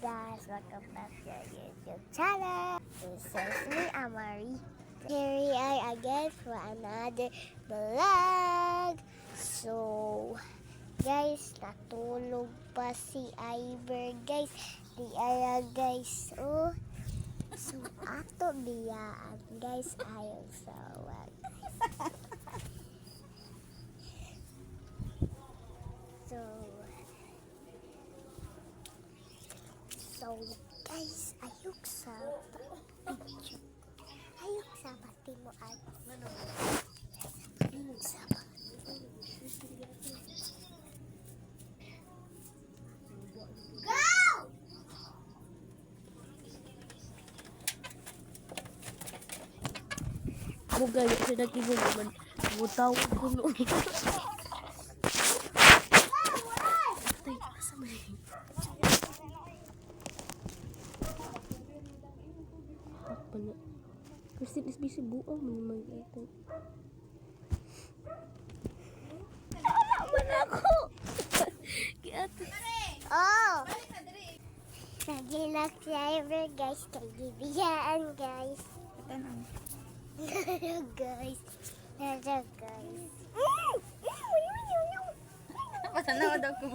guys, welcome back to our YouTube channel. This is me, Amari. Here we are again for another vlog. So, guys, natulog pa si Iver, guys. Di ara, guys. Oh, so ato biyaan, guys, ayaw sawag. So guys, ayok sa picture. Ayok sa pati mo at ayok sa pati. Go! Ako gaya sa nakibog naman. Butawag ko noon. Tay, asa ba yun? Apa na? Kasi is busy buang mo naman ito. Wala man ako! Kiyata. Oh! Nagilak si Iver, guys. Kagibiyaan, guys. Guys. Guys. Pasanawa daw ko.